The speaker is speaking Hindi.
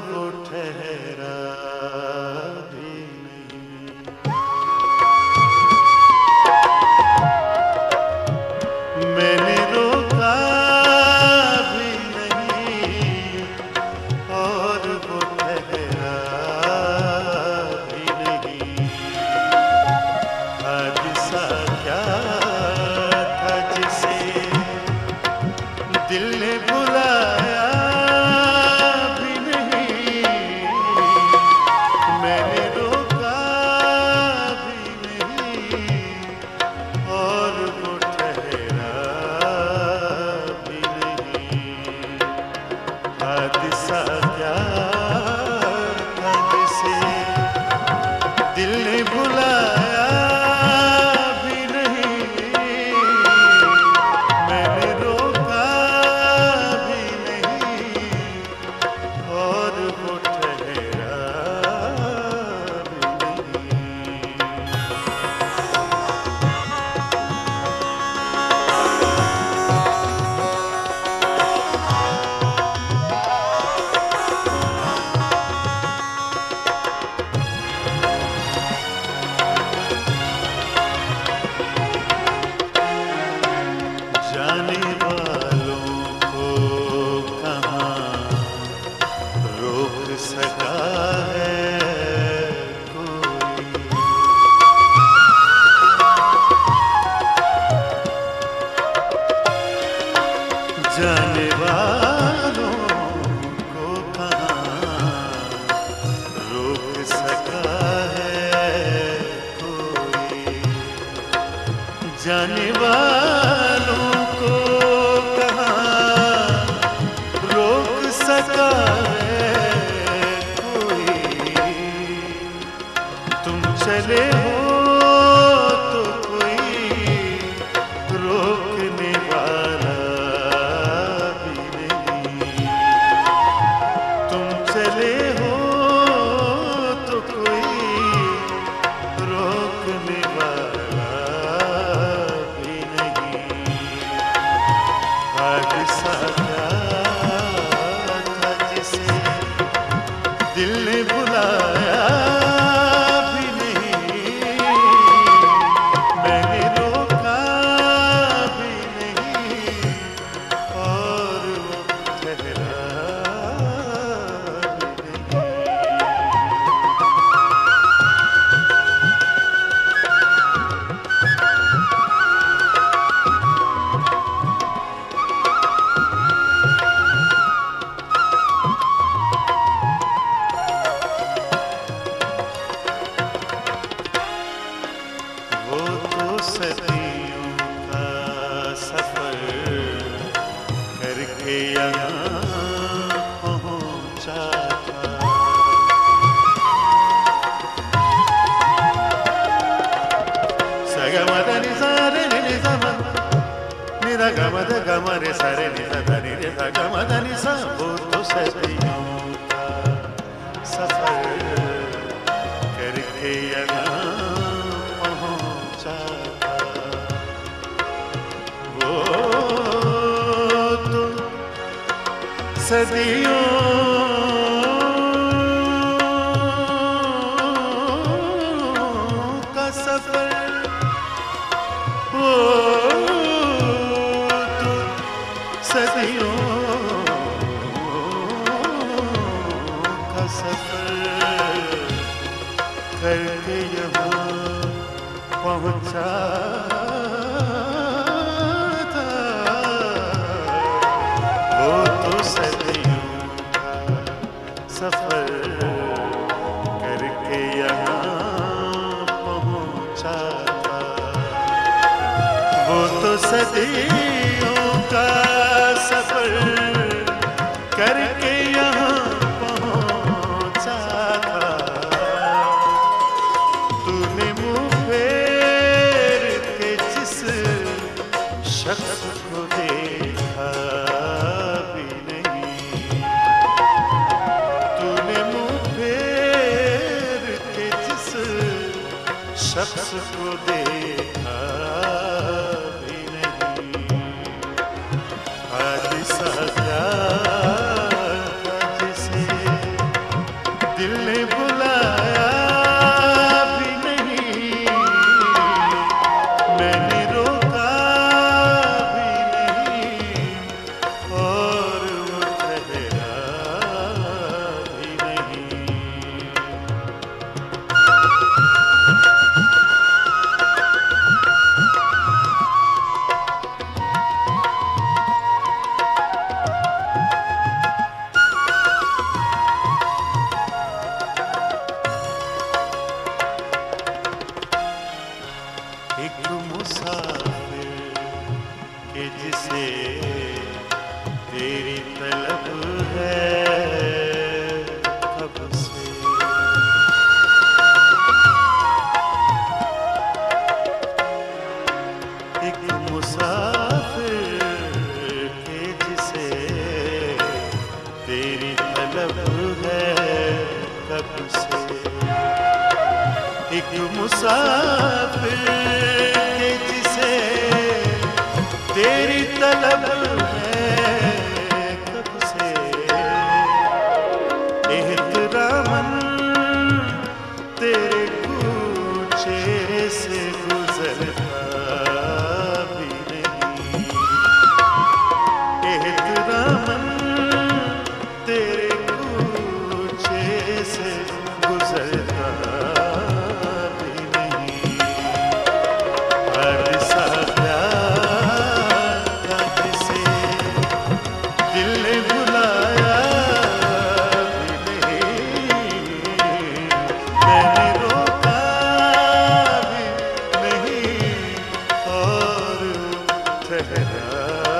वो ठहरा भी नहीं। मैंने रोका भी नहीं और वो ठहरा भी नहीं। हादसा क्या था जिसे दिल ने बुलाया भी नहीं। मैंने रोका भी नहीं और वो ठहरा भी नहीं। हादसा क्या था जिसे दिल ने बुलाया भी नहीं। मैंने रोका भी नहीं और वो ठहरा भी नहीं। जाने वालों को कहाँ रोक सका है कोई। जाने वालों को कहाँ रोक सका है कोई। जाने वालों को कहाँ रोक सका है कोई। तुम चले हो तो कोई रोकने वाला भी नहीं। तुम चले हो तो कोई रोकने वाला भी नहीं। हादसा क्या था जिसे दिल ने बुलाया भी नहीं। मैंने रोका भी नहीं और वो ठहरा भी नहीं। वो तो सदियों का सफर करके यहाँ पहुँचा था। सगमदनि सारे नि सम निदा गमद गमरे सारे निदा धनि रे सगमदनि सा। वो तो सदियों का सफर करके यहाँ पहुँचा था। वो तो सदियों का सफर। वो तो सदियों का सफर करके यहाँ पहुँचा था। वो तो सदियों का सफर करके यहाँ पहुँचा था। वो तो सदियों का सफर करके यहाँ पहुँचा था। तूने मुँह फेर के जिस शख्स को देखा भी नहीं। तूने मुँह फेर के जिस शख्स को देखा भी नहीं। हादसा क्या था जिसे दिल ने बुलाया भी नहीं, मैंने रोका भी नहीं, और वो ठहरा भी नहीं। एक मुसाफिर के जिसे तेरी तलब है कब से, एक मुसाफिर के जिसे तेरी तलब है कब से, एक मुसाफिर के जिसे तेरी तलब है कब से, एहतरामन तेरे कूचे से गुजरता भी नहीं, एहतरामन तेरे कूचे से गुजरता ठहरा